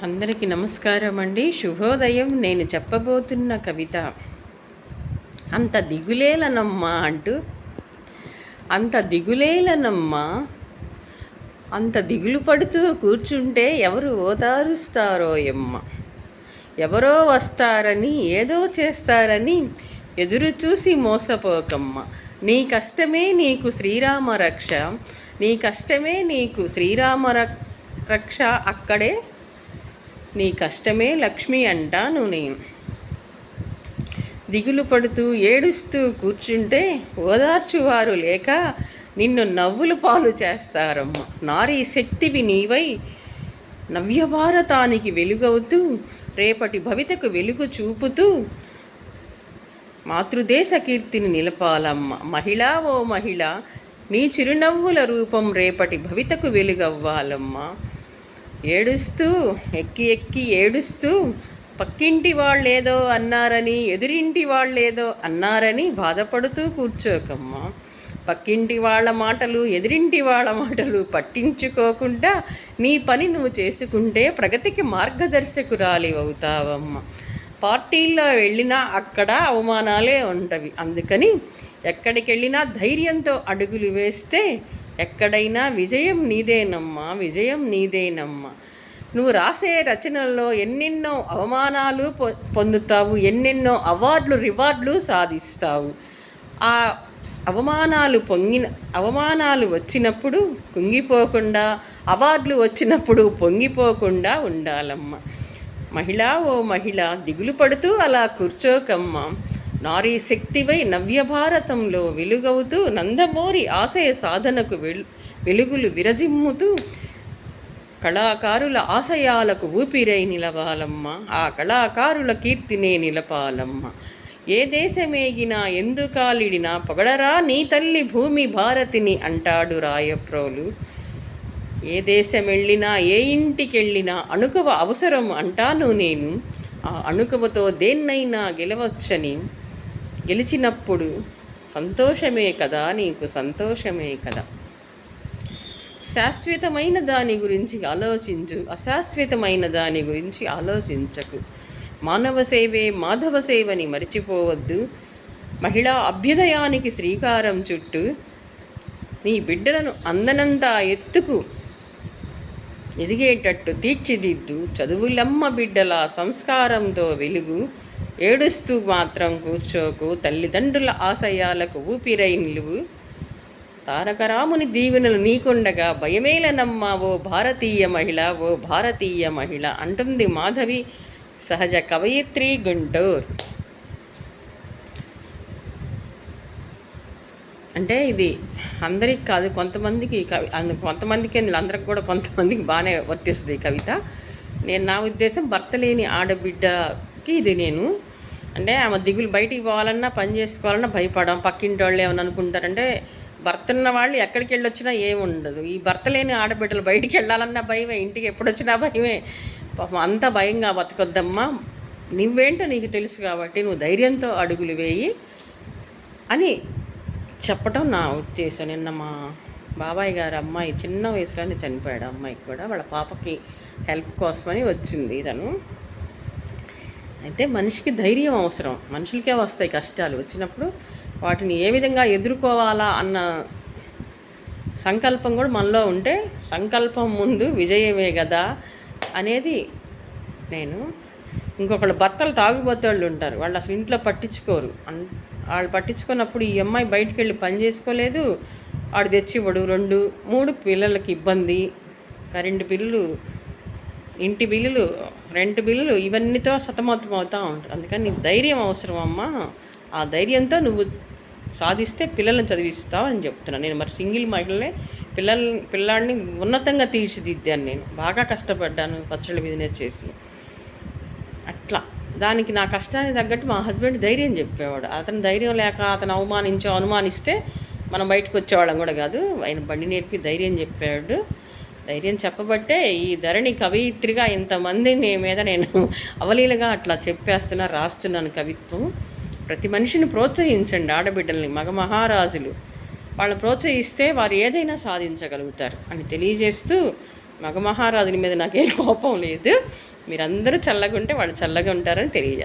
అందరికీ నమస్కారం అండి. శుభోదయం. నేను చెప్పబోతున్న కవిత అంత దిగులేలనమ్మా అంటూ, అంత దిగులేలనమ్మా, అంత దిగులు పడుతూ కూర్చుంటే ఎవరు ఓదారుస్తారో ఎమ్మ. ఎవరో వస్తారని ఏదో చేస్తారని ఎదురు చూసి మోసపోకమ్మ. నీ కష్టమే నీకు శ్రీరామ రక్ష, నీ కష్టమే నీకు శ్రీరామ రక్ష, అక్కడే నీ కష్టమే లక్ష్మి అంటాను నేను. దిగులు పడుతూ ఏడుస్తూ కూర్చుంటే ఓదార్చువారు లేక నిన్ను నవ్వులు పాలు చేస్తారమ్మ. నారీ శక్తివి నీవై నవ్యభారతానికి వెలుగవుతూ రేపటి భవితకు వెలుగు చూపుతూ మాతృదేశ కీర్తిని నిలపాలమ్మ. మహిళా ఓ మహిళ, నీ చిరునవ్వుల రూపం రేపటి భవితకు వెలుగవ్వాలమ్మా. ఏడుస్తూ ఎక్కి ఎక్కి ఏడుస్తూ పక్కింటి వాళ్ళేదో అన్నారని ఎదురింటి వాళ్ళేదో అన్నారని బాధపడుతూ కూర్చోకమ్మా. పక్కింటి వాళ్ళ మాటలు ఎదురింటి వాళ్ళ మాటలు పట్టించుకోకుండా నీ పని నువ్వు చేసుకుంటే ప్రగతికి మార్గదర్శకురాలి అవుతావమ్మ. పార్టీల్లో వెళ్ళినా అక్కడ అవమానాలే ఉంటవి. అందుకని ఎక్కడికి వెళ్ళినా ధైర్యంతో అడుగులు వేస్తే ఎక్కడైనా విజయం నీదేనమ్మా, విజయం నీదేనమ్మా. నువ్వు రాసే రచనల్లో ఎన్నెన్నో అవమానాలు పొందుతావు, ఎన్నెన్నో రివార్డులు సాధిస్తావు. ఆ అవమానాలు వచ్చినప్పుడు కుంగిపోకుండా, అవార్డులు వచ్చినప్పుడు పొంగిపోకుండా ఉండాలమ్మా. మహిళా ఓ మహిళ, దిగులు పడుతూ అలా కూర్చోకమ్మా. నారీ శక్తివై నవ్యభారతంలో వెలుగవుతూ నందమూరి ఆశయ సాధనకు వెలుగులు విరజిమ్ముతూ కళాకారుల ఆశయాలకు ఊపిరై నిలవాలమ్మ. ఆ కళాకారుల కీర్తినే నిలపాలమ్మ. ఏ దేశమేగినా ఎందుకాలిడినా పొగడరా నీ తల్లి భూమి భారతిని అంటాడు రాయప్రోలు. ఏ దేశం వెళ్ళినా ఏ ఇంటికెళ్ళినా అణుకువ అవసరం అంటాను నేను. ఆ అణుకువతో దేన్నైనా గెలవచ్చని, గెలిచినప్పుడు సంతోషమే కదా, నీకు సంతోషమే కదా. శాశ్వతమైన దాని గురించి ఆలోచించు, అశాశ్వతమైన దాని గురించి ఆలోచించకు. మానవ సేవే మాధవ సేవని మరిచిపోవద్దు. మహిళా అభ్యుదయానికి శ్రీకారం చుట్టూ నీ బిడ్డలను అందనంత ఎత్తుకు ఎదిగేటట్టు తీర్చిదిద్దు. చదువులమ్మ బిడ్డల సంస్కారంతో వెలుగు. ఏడుస్తూ మాత్రం కూర్చోకు, తల్లిదండ్రుల ఆశయాలకు ఊపిరై నిలువు. తారకరాముని దీవెనలు నీకుండగా భయమేలనమ్మా ఓ భారతీయ మహిళ, ఓ భారతీయ మహిళ అంటుంది మాధవి సహజ కవయిత్రి, గుంటూరు. అంటే ఇది అందరికి కాదు, కొంతమందికి కొంతమందికి అందరికి కూడా కొంతమందికి బాగానే వర్తిస్తుంది ఈ కవిత. నా ఉద్దేశం భర్త లేని ఆడబిడ్డకి ఇది. అంటే ఆమె దిగులు బయటికి పోవాలన్నా పని చేసుకోవాలన్నా భయపడడం. పక్కింటి వాళ్ళు ఏమని అనుకుంటారంటే, భర్త ఉన్న వాళ్ళు ఎక్కడికి వెళ్ళి వచ్చినా ఏముండదు. ఈ భర్త లేని ఆడబిడ్డలు బయటికి వెళ్ళాలన్నా భయమే, ఇంటికి ఎప్పుడు వచ్చినా భయమే. అంత భయంగా బతకొద్దమ్మా. నువ్వేంటో నీకు తెలుసు కాబట్టి నువ్వు ధైర్యంతో అడుగులు వేయి అని చెప్పటం నా ఉద్దేశం. నిన్న మా బాబాయ్ గారు అమ్మాయి చిన్న వయసులోనే చనిపోయాడు. అమ్మాయికి కూడా వాళ్ళ పాపకి హెల్ప్ కోసమని వచ్చింది తను. అయితే మనిషికి ధైర్యం అవసరం. మనుషులకే వస్తాయి కష్టాలు. వచ్చినప్పుడు వాటిని ఏ విధంగా ఎదుర్కోవాలా అన్న సంకల్పం కూడా మనలో ఉంటే, సంకల్పం ముందు విజయమే కదా అనేది నేను. ఇంకొకళ్ళు భర్తలు తాగుబోతోళ్ళు ఉంటారు, వాళ్ళు అసలు ఇంట్లో పట్టించుకోరు. వాళ్ళు పట్టించుకున్నప్పుడు ఈ అమ్మాయి బయటికి వెళ్ళి పని చేసుకోలేదు, వాడు తెచ్చివ్వడు. 2-3 పిల్లలకి ఇబ్బంది, కరెంటు బిల్లులు, ఇంటి బిల్లులు, రెంట్ బిల్లులు, ఇవన్నీతో సతమతం అవుతూ ఉంటుంది. అందుకని నీకు ధైర్యం అవసరం అమ్మా. ఆ ధైర్యంతో నువ్వు సాధిస్తే పిల్లల్ని చదివిస్తావు అని చెప్తున్నాను నేను. మరి సింగిల్ మహిళలే పిల్లాడిని ఉన్నతంగా తీర్చిదిద్దాను నేను. బాగా కష్టపడ్డాను పచ్చళ్ళ బిజినెస్ చేసి. అట్లా దానికి నా కష్టానికి తగ్గట్టు మా హస్బెండ్ ధైర్యం చెప్పేవాడు. అతను ధైర్యం లేక అతను అనుమానిస్తే మనం బయటకు వచ్చేవాళ్ళం కూడా కాదు. ఆయన బండి నేర్పి ధైర్యం చెప్పాడు. ధైర్యం చెప్పబట్టే ఈ ధరణి కవయిత్రిగా ఇంతమందిని మీద నేను అవలీలగా అట్లా చెప్పేస్తున్నా, రాస్తున్నాను కవిత్వం. ప్రతి మనిషిని ప్రోత్సహించండి. ఆడబిడ్డల్ని, మగ మహారాజులు వాళ్ళని ప్రోత్సహిస్తే వారు ఏదైనా సాధించగలుగుతారు అని తెలియజేస్తూ మగ మహారాజుల మీద నాకేం కోపం లేదు. మీరందరూ చల్లగా ఉంటే వాళ్ళు చల్లగా ఉంటారని తెలియజేస్తాను.